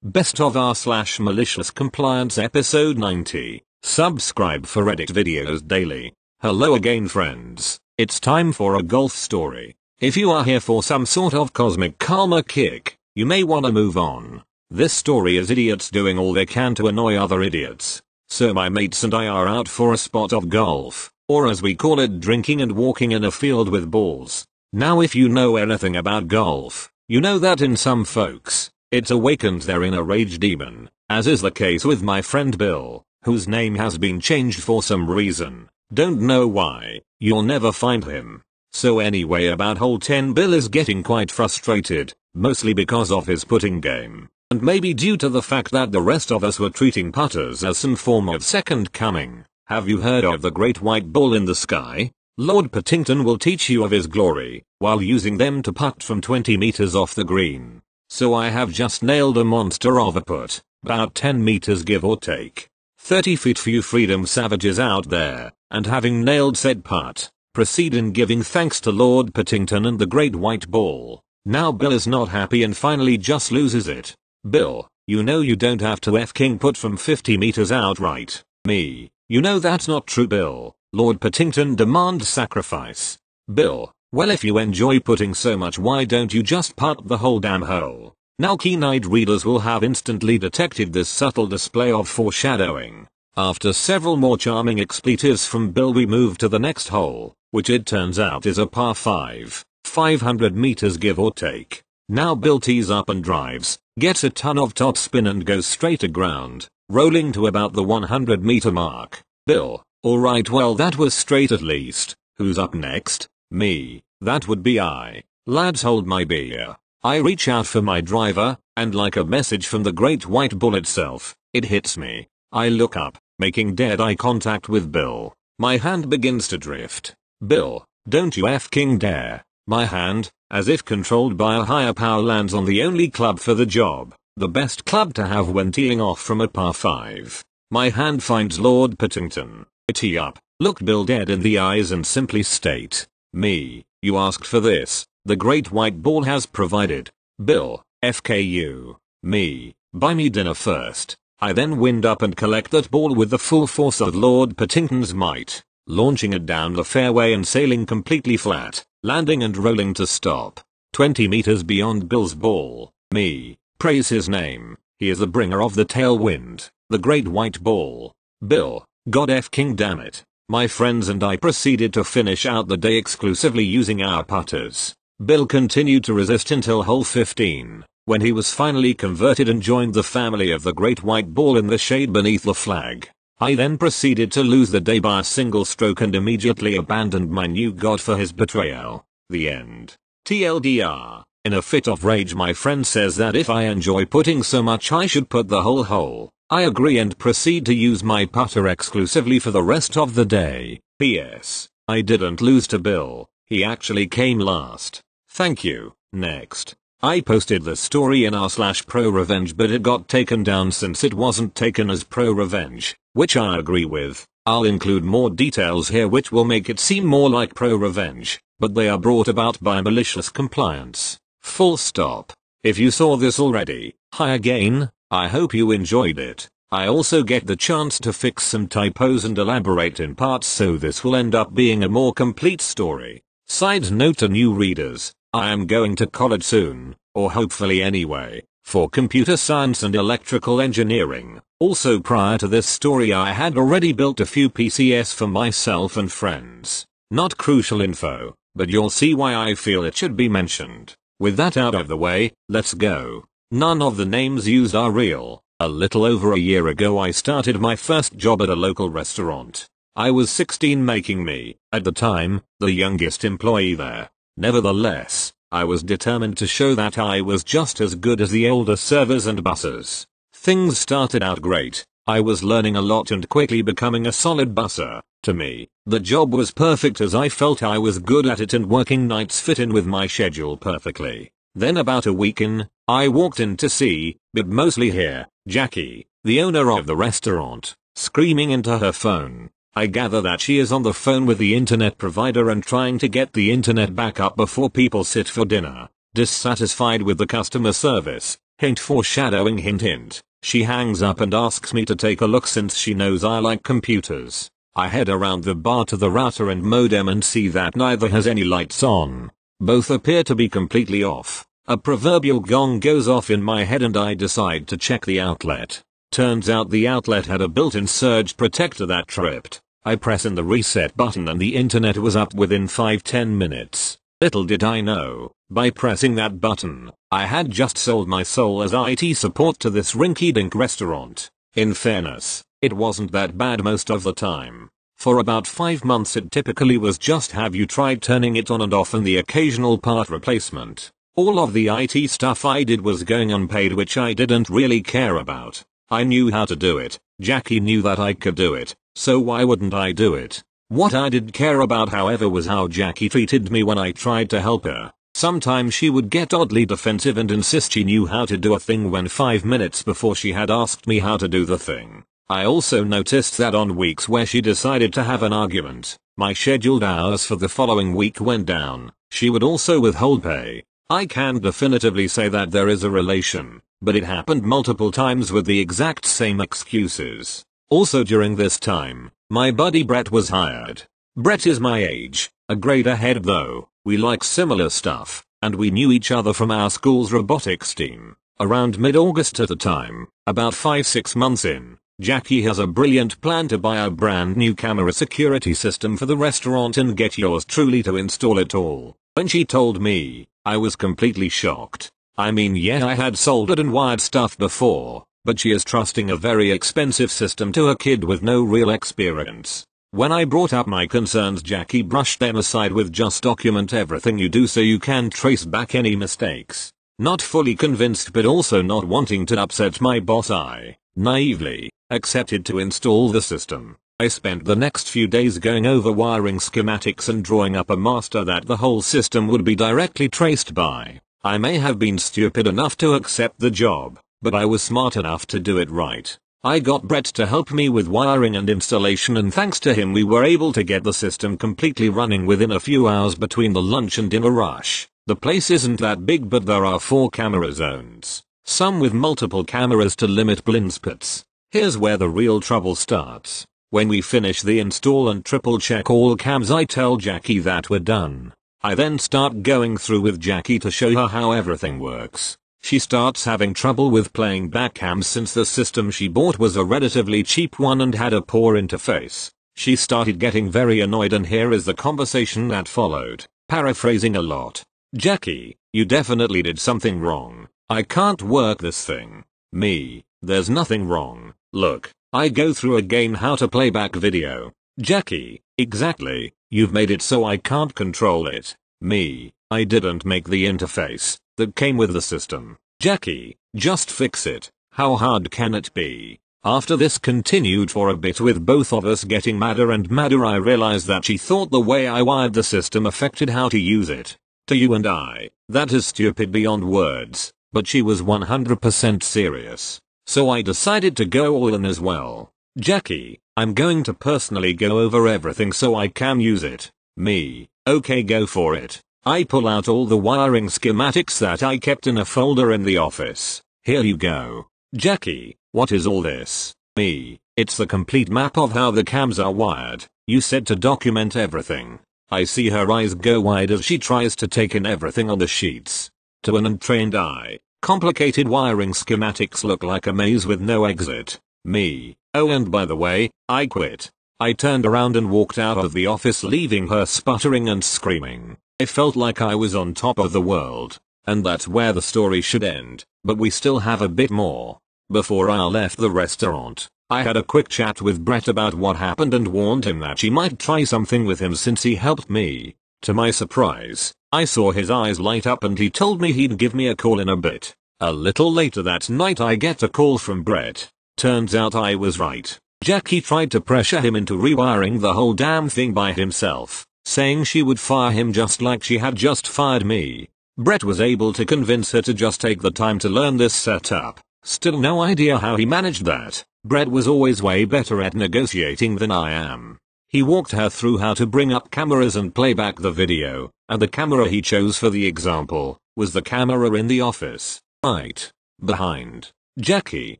Best of r/malicious compliance episode 90. Subscribe for edit videos daily. Hello again friends, it's time for a golf story. If you are here for some sort of cosmic karma kick, you may wanna move on. This story is idiots doing all they can to annoy other idiots. So my mates and I are out for a spot of golf, or as we call it, drinking and walking in a field with balls. Now if you know anything about golf, you know that in some folks, it awakens their inner rage demon, as is the case with my friend Bill, whose name has been changed for some reason. Don't know why, you'll never find him. So anyway, about hole 10, Bill is getting quite frustrated, mostly because of his putting game, and maybe due to the fact that the rest of us were treating putters as some form of second coming. Have you heard of the great white ball in the sky? Lord Pittington will teach you of his glory, while using them to putt from 20 meters off the green. So I have just nailed a monster of a putt, about 10 meters give or take. 30 feet for you freedom savages out there, and having nailed said putt, proceed in giving thanks to Lord Pittington and the great white ball. Now Bill is not happy and finally just loses it. Bill, you know you don't have to f-king put from 50 meters out, right? Me, you know that's not true, Bill. Lord Pittington demands sacrifice. Bill, well, if you enjoy putting so much, why don't you just putt the whole damn hole? Now keen-eyed readers will have instantly detected this subtle display of foreshadowing. After several more charming expletives from Bill, we move to the next hole, which it turns out is a par 5, 500 meters give or take. Now Bill tees up and drives, gets a ton of top spin and goes straight to ground, rolling to about the 100 meter mark. Bill, alright, well that was straight at least. Who's up next? Me. That would be I. Lads, hold my beer. I reach out for my driver, and like a message from the great white bull itself, it hits me. I look up, making dead eye contact with Bill. My hand begins to drift. Bill, don't you f-king dare. My hand, as if controlled by a higher power, lands on the only club for the job, the best club to have when teeing off from a par 5. My hand finds Lord Pittington. I tee up, look Bill dead in the eyes and simply state, me, you asked for this, the great white ball has provided. Bill, FKU. Me, buy me dinner first. I then wind up and collect that ball with the full force of Lord Pittington's might, launching it down the fairway and sailing completely flat, landing and rolling to stop 20 meters beyond Bill's ball. Me, praise his name, he is the bringer of the tailwind, the great white ball. Bill, god f-king damn it. My friends and I proceeded to finish out the day exclusively using our putters. Bill continued to resist until hole 15, when he was finally converted and joined the family of the great white ball in the shade beneath the flag. I then proceeded to lose the day by a single stroke and immediately abandoned my new god for his betrayal. The end. TLDR. In a fit of rage, my friend says that if I enjoy putting so much, I should put the whole hole. I agree and proceed to use my putter exclusively for the rest of the day. P.S. I didn't lose to Bill, he actually came last. Thank you. Next. I posted the story in r/pro revenge, but it got taken down since it wasn't taken as pro revenge, which I agree with. I'll include more details here which will make it seem more like pro revenge, but they are brought about by malicious compliance. Full stop. If you saw this already, hi again. I hope you enjoyed it. I also get the chance to fix some typos and elaborate in parts, so this will end up being a more complete story. Side note to new readers, I am going to college soon, or hopefully anyway, for computer science and electrical engineering. Also, prior to this story, I had already built a few PCs for myself and friends. Not crucial info, but you'll see why I feel it should be mentioned. With that out of the way, let's go. None of the names used are real. A little over a year ago, I started my first job at a local restaurant. I was 16, making me, at the time, the youngest employee there. Nevertheless, I was determined to show that I was just as good as the older servers and bussers. Things started out great. I was learning a lot and quickly becoming a solid busser. To me, the job was perfect as I felt I was good at it and working nights fit in with my schedule perfectly. Then about a week in, I walked in to see, but mostly hear, Jackie, the owner of the restaurant, screaming into her phone. I gather that she is on the phone with the internet provider and trying to get the internet back up before people sit for dinner. Dissatisfied with the customer service, Hint foreshadowing, hint hint. She hangs up and asks me to take a look since she knows I like computers. I head around the bar to the router and modem and see that neither has any lights on. Both appear to be completely off. A proverbial gong goes off in my head and I decide to check the outlet. Turns out the outlet had a built-in surge protector that tripped. I press in the reset button and the internet was up within 5-10 minutes. Little did I know, by pressing that button, I had just sold my soul as IT support to this rinky-dink restaurant. In fairness, it wasn't that bad most of the time. For about 5 months it typically was just have you tried turning it on and off and the occasional part replacement. All of the IT stuff I did was going unpaid, which I didn't really care about. I knew how to do it, Jackie knew that I could do it, so why wouldn't I do it? What I did care about however was how Jackie treated me when I tried to help her. Sometimes she would get oddly defensive and insist she knew how to do a thing when 5 minutes before she had asked me how to do the thing. I also noticed that on weeks where she decided to have an argument, my scheduled hours for the following week went down. She would also withhold pay. I can't definitively say that there is a relation, but it happened multiple times with the exact same excuses. Also during this time, my buddy Brett was hired. Brett is my age, a grade ahead though. We like similar stuff, and we knew each other from our school's robotics team. Around mid-August at the time, about 5-6 months in, Jackie has a brilliant plan to buy a brand new camera security system for the restaurant and get yours truly to install it all. When she told me, I was completely shocked. I mean, yeah, I had soldered and wired stuff before, but she is trusting a very expensive system to a kid with no real experience. When I brought up my concerns, Jackie brushed them aside with just document everything you do so you can trace back any mistakes. Not fully convinced but also not wanting to upset my boss, I naively accepted to install the system. I spent the next few days going over wiring schematics and drawing up a master that the whole system would be directly traced by. I may have been stupid enough to accept the job, but I was smart enough to do it right. I got Brett to help me with wiring and installation, and thanks to him we were able to get the system completely running within a few hours between the lunch and dinner rush. The place isn't that big but there are 4 camera zones, some with multiple cameras to limit blind spots. Here's where the real trouble starts. When we finish the install and triple check all cams, I tell Jackie that we're done. I then start going through with Jackie to show her how everything works. She starts having trouble with playing back cams since the system she bought was a relatively cheap one and had a poor interface. She started getting very annoyed, and here is the conversation that followed. Paraphrasing a lot. Jackie, you definitely did something wrong. I can't work this thing. Me, there's nothing wrong. Look, I go through a game how to play back video. Jackie, exactly, you've made it so I can't control it. Me, I didn't make the interface that came with the system. Jackie, just fix it. How hard can it be? After this continued for a bit with both of us getting madder and madder, I realized that she thought the way I wired the system affected how to use it. To you and I, that is stupid beyond words, but she was 100% serious. So I decided to go all in as well. Jackie, I'm going to personally go over everything so I can use it. Me, okay, go for it. I pull out all the wiring schematics that I kept in a folder in the office. Here you go. Jackie, what is all this? Me, it's the complete map of how the cams are wired. You said to document everything. I see her eyes go wide as she tries to take in everything on the sheets. To an untrained eye, complicated wiring schematics look like a maze with no exit. Me, oh, and by the way, I quit. I turned around and walked out of the office, leaving her sputtering and screaming. I felt like I was on top of the world. And that's where the story should end, but we still have a bit more. Before I left the restaurant, I had a quick chat with Brett about what happened and warned him that she might try something with him since he helped me. To my surprise, I saw his eyes light up and he told me he'd give me a call in a bit. A little later that night I get a call from Brett. Turns out I was right. Jackie tried to pressure him into rewiring the whole damn thing by himself, saying she would fire him just like she had just fired me. Brett was able to convince her to just take the time to learn this setup. Still no idea how he managed that. Brett was always way better at negotiating than I am. He walked her through how to bring up cameras and play back the video, and the camera he chose for the example was the camera in the office. Right. behind. Jackie.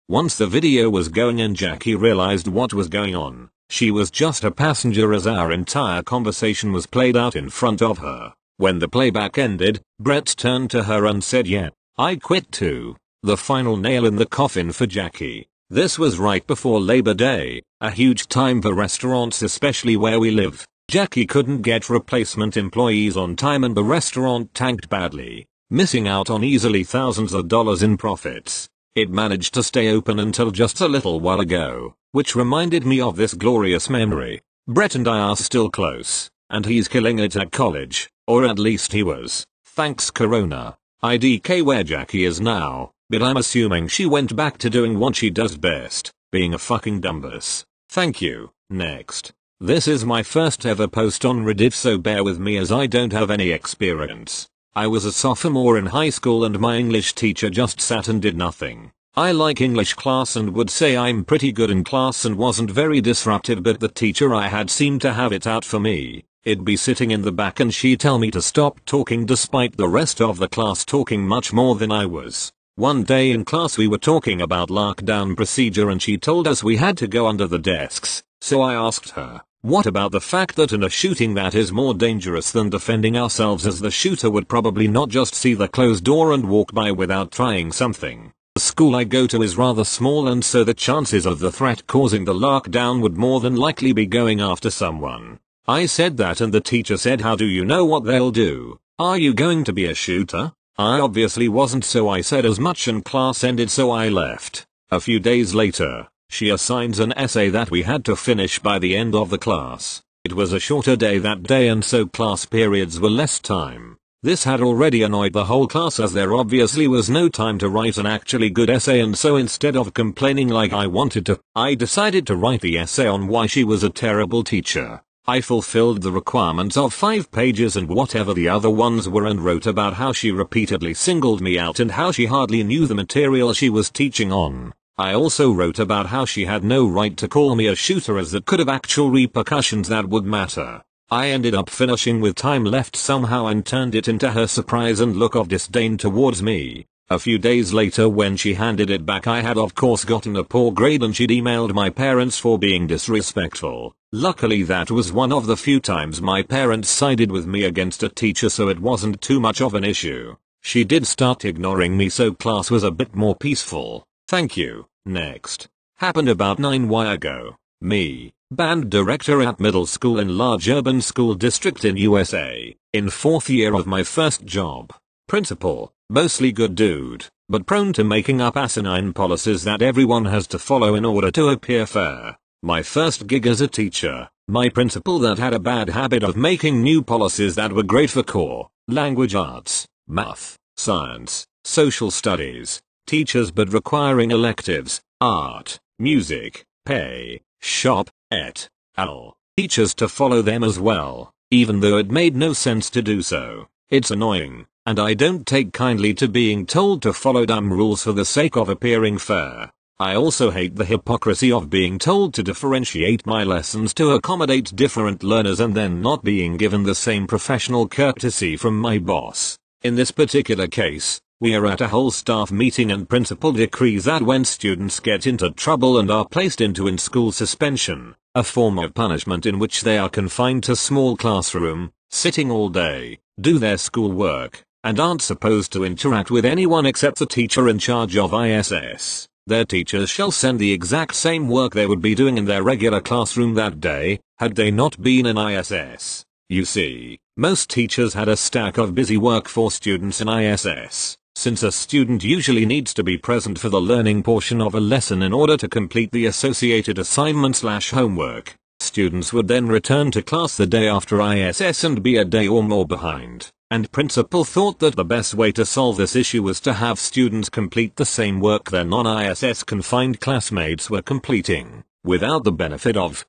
Once the video was going and Jackie realized what was going on. She was just a passenger as our entire conversation was played out in front of her. When the playback ended, Brett turned to her and said, "Yeah, I quit too." The final nail in the coffin for Jackie. This was right before Labor Day, a huge time for restaurants, especially where we live. Jackie couldn't get replacement employees on time and the restaurant tanked badly, missing out on easily thousands of dollars in profits. It managed to stay open until just a little while ago, which reminded me of this glorious memory. Brett and I are still close, and he's killing it at college, or at least he was. Thanks Corona. IDK where Jackie is now, but I'm assuming she went back to doing what she does best, being a fucking dumbass. Thank you. Next. This is my first ever post on Reddit, so bear with me as I don't have any experience. I was a sophomore in high school and my English teacher just sat and did nothing. I like English class and would say I'm pretty good in class and wasn't very disruptive, but the teacher I had seemed to have it out for me. It'd be sitting in the back and she'd tell me to stop talking despite the rest of the class talking much more than I was. One day in class we were talking about lockdown procedure and she told us we had to go under the desks, so I asked her, what about the fact that in a shooting that is more dangerous than defending ourselves, as the shooter would probably not just see the closed door and walk by without trying something. The school I go to is rather small and so the chances of the threat causing the lockdown would more than likely be going after someone. I said that and the teacher said, how do you know what they'll do? Are you going to be a shooter? I obviously wasn't, so I said as much and class ended, so I left. A few days later, she assigns an essay that we had to finish by the end of the class. It was a shorter day that day and so class periods were less time. This had already annoyed the whole class as there obviously was no time to write an actually good essay, and so instead of complaining like I wanted to, I decided to write the essay on why she was a terrible teacher. I fulfilled the requirements of 5 pages and whatever the other ones were and wrote about how she repeatedly singled me out and how she hardly knew the material she was teaching on. I also wrote about how she had no right to call me a shooter as that could have actual repercussions that would matter. I ended up finishing with time left somehow and turned it into her surprise and look of disdain towards me. A few days later when she handed it back, I had of course gotten a poor grade and she'd emailed my parents for being disrespectful. Luckily that was one of the few times my parents sided with me against a teacher, so it wasn't too much of an issue. She did start ignoring me, so class was a bit more peaceful. Thank you. Next. Happened about 9 years ago. Me, band director at middle school in large urban school district in USA, in 4th year of my first job. Principal, mostly good dude, but prone to making up asinine policies that everyone has to follow in order to appear fair. My first gig as a teacher, my principal that had a bad habit of making new policies that were great for core, language arts, math, science, social studies, teachers but requiring electives, art, music, pay, shop, et al. Teachers to follow them as well, even though it made no sense to do so. It's annoying, and I don't take kindly to being told to follow dumb rules for the sake of appearing fair. I also hate the hypocrisy of being told to differentiate my lessons to accommodate different learners and then not being given the same professional courtesy from my boss. In this particular case, we are at a whole staff meeting and principal decrees that when students get into trouble and are placed into in-school suspension, a form of punishment in which they are confined to small classroom, sitting all day, do their schoolwork, and aren't supposed to interact with anyone except the teacher in charge of ISS. Their teachers shall send the exact same work they would be doing in their regular classroom that day, had they not been in ISS. You see, most teachers had a stack of busy work for students in ISS. Since a student usually needs to be present for the learning portion of a lesson in order to complete the associated assignment/homework, students would then return to class the day after ISS and be a day or more behind. And principal thought that the best way to solve this issue was to have students complete the same work their non-ISS confined classmates were completing, without the benefit of,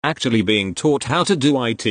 actually being taught how to do IT.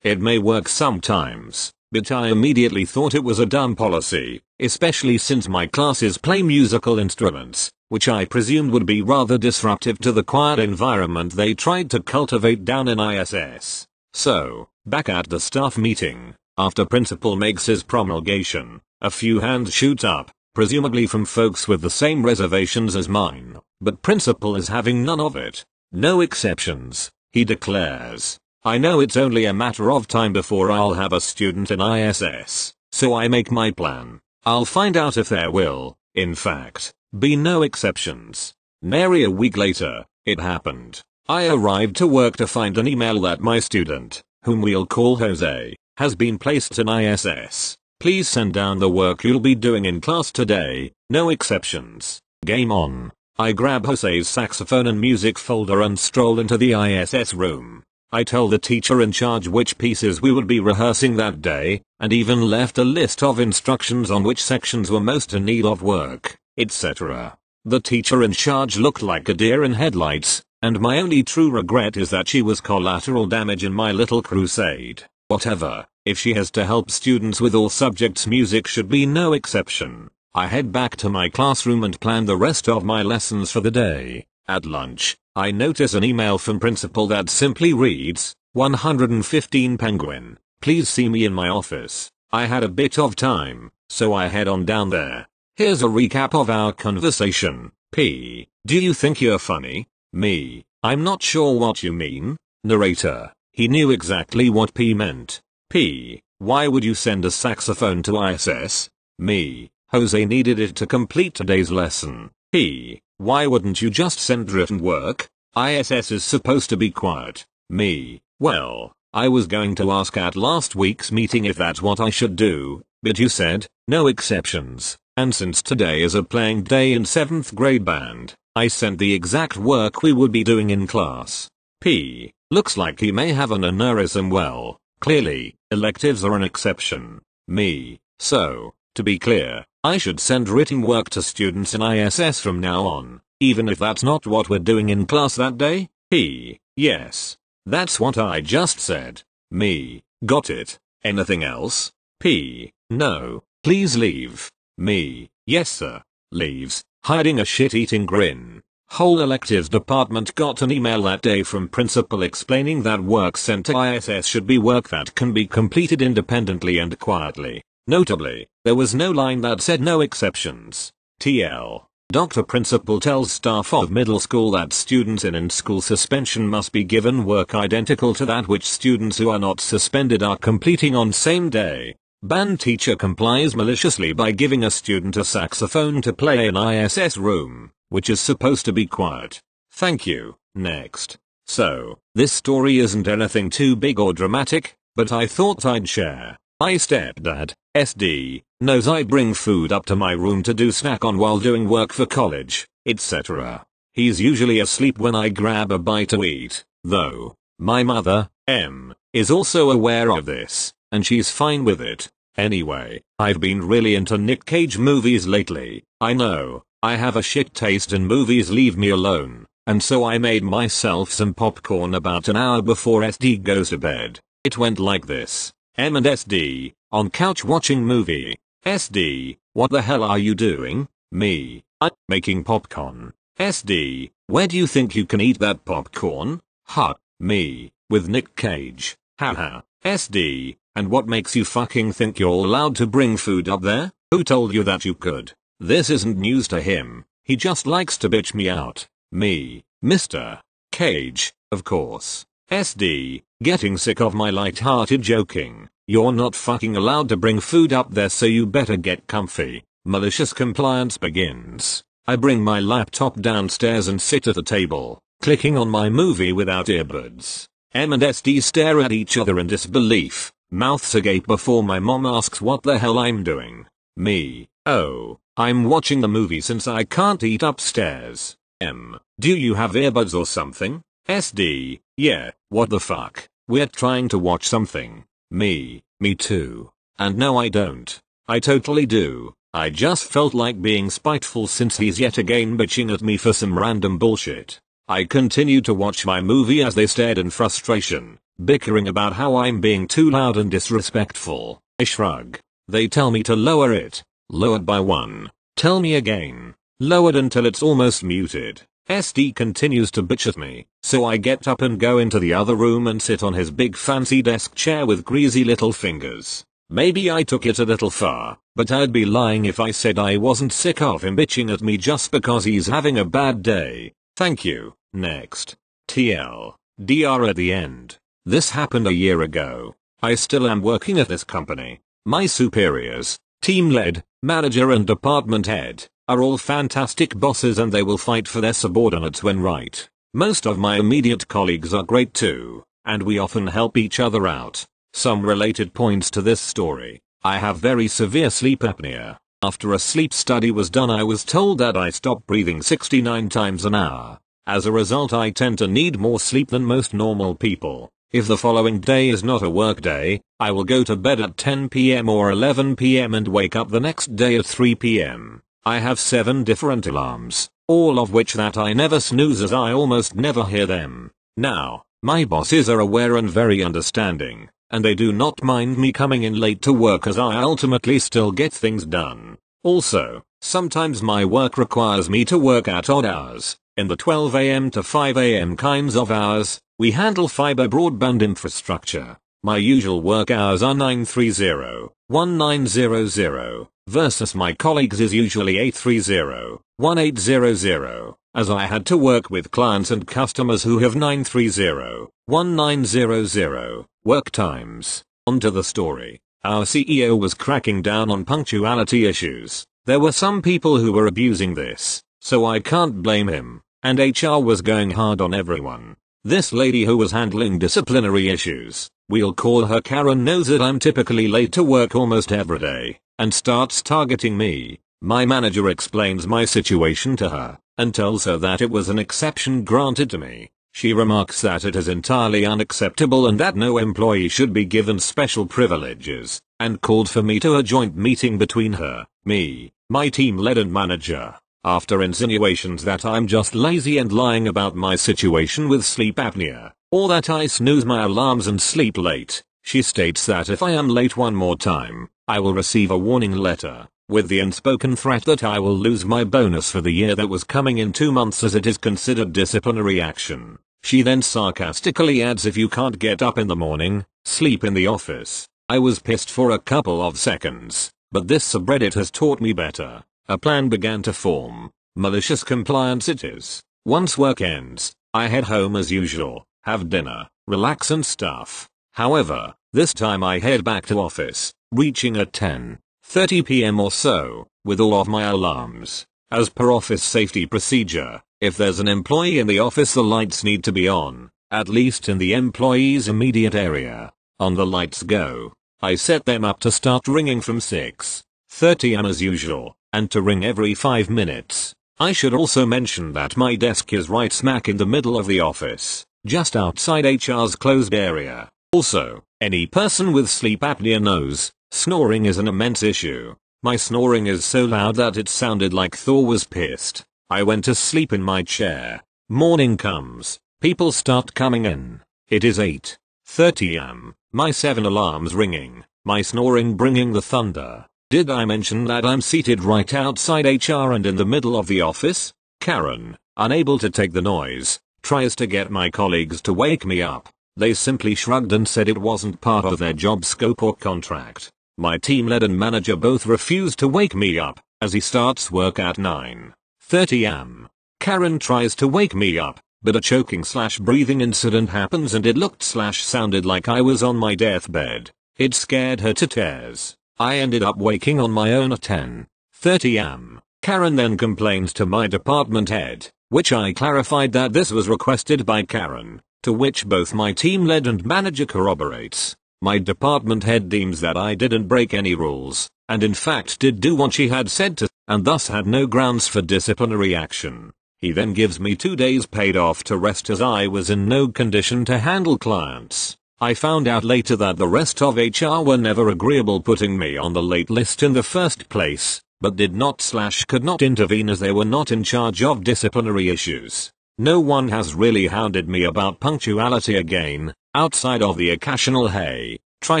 It may work sometimes, but I immediately thought it was a dumb policy, especially since my classes play musical instruments, which I presumed would be rather disruptive to the quiet environment they tried to cultivate down in ISS. So, back at the staff meeting, after principal makes his promulgation, a few hands shoot up, presumably from folks with the same reservations as mine, but principal is having none of it. No exceptions, he declares. I know it's only a matter of time before I'll have a student in ISS, so I make my plan. I'll find out if there will, in fact, be no exceptions. Nary a week later, it happened. I arrived to work to find an email that my student, whom we'll call Jose, has been placed in ISS. Please send down the work you'll be doing in class today, no exceptions. Game on. I grab Jose's saxophone and music folder and stroll into the ISS room. I tell the teacher in charge which pieces we would be rehearsing that day, and even left a list of instructions on which sections were most in need of work, etc. The teacher in charge looked like a deer in headlights, and my only true regret is that she was collateral damage in my little crusade. Whatever, if she has to help students with all subjects, music should be no exception. I head back to my classroom and plan the rest of my lessons for the day. At lunch, I notice an email from principal that simply reads, 115 Penguin, please see me in my office. I had a bit of time, so I head on down there. Here's a recap of our conversation. P. Do you think you're funny? Me. I'm not sure what you mean. Narrator. He knew exactly what P meant. P. Why would you send a saxophone to ISS? Me. Jose needed it to complete today's lesson. P. Why wouldn't you just send written work? ISS is supposed to be quiet. Me. Well, I was going to ask at last week's meeting if that's what I should do, but you said, no exceptions, and since today is a playing day in 7th grade band, I sent the exact work we would be doing in class. P. Looks like he may have an aneurysm. Well, clearly, electives are an exception. Me. So, to be clear, I should send written work to students in ISS from now on, even if that's not what we're doing in class that day? P. Yes. That's what I just said. Me. Got it. Anything else? P. No. Please leave. Me. Yes sir. Leaves, hiding a shit-eating grin. Whole electives department got an email that day from principal explaining that work sent to ISS should be work that can be completed independently and quietly. Notably, there was no line that said no exceptions. TL. Dr. Principal tells staff of middle school that students in in-school suspension must be given work identical to that which students who are not suspended are completing on same day. Band teacher complies maliciously by giving a student a saxophone to play in ISS room, which is supposed to be quiet. Thank you. Next. So, this story isn't anything too big or dramatic, but I thought I'd share. My stepdad, SD, knows I bring food up to my room to do snack on while doing work for college, etc. He's usually asleep when I grab a bite to eat, though. My mother, M, is also aware of this, and she's fine with it. Anyway, I've been really into Nick Cage movies lately. I know, I have a shit taste in movies, leave me alone, and so I made myself some popcorn about an hour before SD goes to bed. It went like this. M and SD, on couch watching movie. SD, what the hell are you doing? Me, I'm making popcorn. SD, where do you think you can eat that popcorn? Huh, me, with Nick Cage. Haha. SD, and what makes you fucking think you're allowed to bring food up there? Who told you that you could? This isn't news to him, he just likes to bitch me out. Me, Mr. Cage, of course. SD, getting sick of my light-hearted joking. You're not fucking allowed to bring food up there, so you better get comfy. Malicious compliance begins. I bring my laptop downstairs and sit at the table, clicking on my movie without earbuds. M and SD stare at each other in disbelief, mouths agape before my mom asks what the hell I'm doing. Me, oh, I'm watching the movie since I can't eat upstairs. M, do you have earbuds or something? SD, yeah, what the fuck, we're trying to watch something. Me too. And no I don't. I totally do. I just felt like being spiteful since he's yet again bitching at me for some random bullshit. I continued to watch my movie as they stared in frustration, bickering about how I'm being too loud and disrespectful. I shrug. They tell me to lower it. Lowered by 1. Tell me again. Lowered until it's almost muted. SD continues to bitch at me, so I get up and go into the other room and sit on his big fancy desk chair with greasy little fingers. Maybe I took it a little far, but I'd be lying if I said I wasn't sick of him bitching at me just because he's having a bad day. Thank you. Next. TLDR at the end. This happened a year ago. I still am working at this company. My superiors, team lead, manager and department head, are all fantastic bosses and they will fight for their subordinates when right. Most of my immediate colleagues are great too, and we often help each other out. Some related points to this story. I have very severe sleep apnea. After a sleep study was done, I was told that I stop breathing 69 times an hour. As a result, I tend to need more sleep than most normal people. If the following day is not a work day, I will go to bed at 10 p.m. or 11 p.m. and wake up the next day at 3 p.m. I have 7 different alarms, all of which that I never snooze as I almost never hear them. Now, my bosses are aware and very understanding, and they do not mind me coming in late to work as I ultimately still get things done. Also, sometimes my work requires me to work at odd hours, in the 12 a.m. to 5 a.m. kinds of hours. We handle fiber broadband infrastructure. My usual work hours are 9:30-19:00 versus my colleagues is usually 8:30-18:00, as I had to work with clients and customers who have 9:30-19:00 work times. On to the story. Our CEO was cracking down on punctuality issues. There were some people who were abusing this, so I can't blame him, and HR was going hard on everyone. This lady who was handling disciplinary issues, we'll call her Karen, knows that I'm typically late to work almost every day, and starts targeting me. My manager explains my situation to her, and tells her that it was an exception granted to me. She remarks that it is entirely unacceptable and that no employee should be given special privileges, and called for me to a joint meeting between her, me, my team lead and manager. After insinuations that I'm just lazy and lying about my situation with sleep apnea, or that I snooze my alarms and sleep late, she states that if I am late one more time, I will receive a warning letter, with the unspoken threat that I will lose my bonus for the year that was coming in 2 months as it is considered disciplinary action. She then sarcastically adds, if you can't get up in the morning, sleep in the office. I was pissed for a couple of seconds, but this subreddit has taught me better. A plan began to form. Malicious compliance it is. Once work ends, I head home as usual, have dinner, relax and stuff. However, this time I head back to office, reaching at 10:30 p.m. or so, with all of my alarms. As per office safety procedure, if there's an employee in the office, the lights need to be on, at least in the employee's immediate area. On the lights go. I set them up to start ringing from 6:30 am as usual, and to ring every 5 minutes. I should also mention that my desk is right smack in the middle of the office, just outside HR's closed area. Also, any person with sleep apnea knows, snoring is an immense issue. My snoring is so loud that it sounded like Thor was pissed. I went to sleep in my chair. Morning comes, people start coming in. It is 8:30 am, my 7 alarms ringing, my snoring bringing the thunder. Did I mention that I'm seated right outside HR and in the middle of the office? Karen, unable to take the noise, tries to get my colleagues to wake me up. They simply shrugged and said it wasn't part of their job scope or contract. My team lead and manager both refused to wake me up, as he starts work at 9:30 am. Karen tries to wake me up, but a choking/breathing incident happens and it looked/sounded like I was on my deathbed. It scared her to tears. I ended up waking on my own at 10:30 am. Karen then complains to my department head, which I clarified that this was requested by Karen, to which both my team lead and manager corroborates. My department head deems that I didn't break any rules, and in fact did do what she had said to, and thus had no grounds for disciplinary action. He then gives me 2 days paid off to rest as I was in no condition to handle clients. I found out later that the rest of HR were never agreeable putting me on the late list in the first place, but did not/could not intervene as they were not in charge of disciplinary issues. No one has really hounded me about punctuality again, outside of the occasional hey, try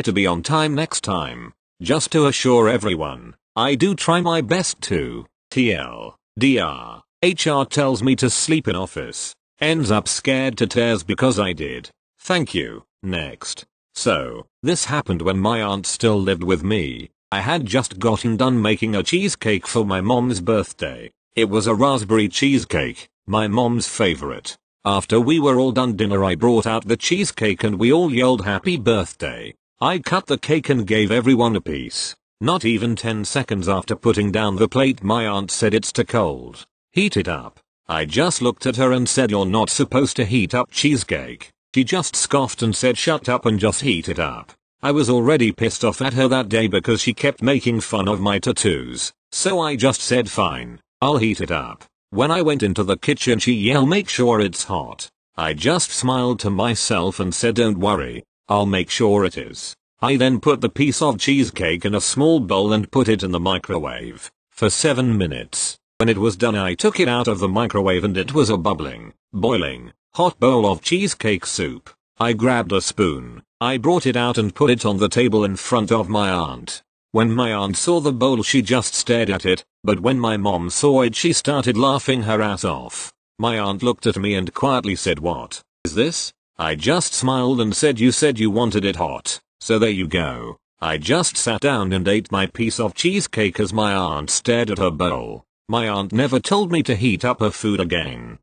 to be on time next time. Just to assure everyone, I do try my best to. TLDR, HR tells me to sleep in office, ends up scared to tears because I did. Thank you. Next. So, this happened when my aunt still lived with me. I had just gotten done making a cheesecake for my mom's birthday. It was a raspberry cheesecake, my mom's favorite. After we were all done dinner, I brought out the cheesecake and we all yelled happy birthday. I cut the cake and gave everyone a piece. Not even 10 seconds after putting down the plate, my aunt said it's too cold. Heat it up. I just looked at her and said, you're not supposed to heat up cheesecake. She just scoffed and said, shut up and just heat it up. I was already pissed off at her that day because she kept making fun of my tattoos. So I just said fine, I'll heat it up. When I went into the kitchen, she yelled, make sure it's hot. I just smiled to myself and said, don't worry, I'll make sure it is. I then put the piece of cheesecake in a small bowl and put it in the microwave for 7 minutes. When it was done, I took it out of the microwave and it was a bubbling, boiling, hot bowl of cheesecake soup. I grabbed a spoon, I brought it out and put it on the table in front of my aunt. When my aunt saw the bowl, she just stared at it, but when my mom saw it, she started laughing her ass off. My aunt looked at me and quietly said, what is this? I just smiled and said, you said you wanted it hot, so there you go. I just sat down and ate my piece of cheesecake as my aunt stared at her bowl. My aunt never told me to heat up her food again.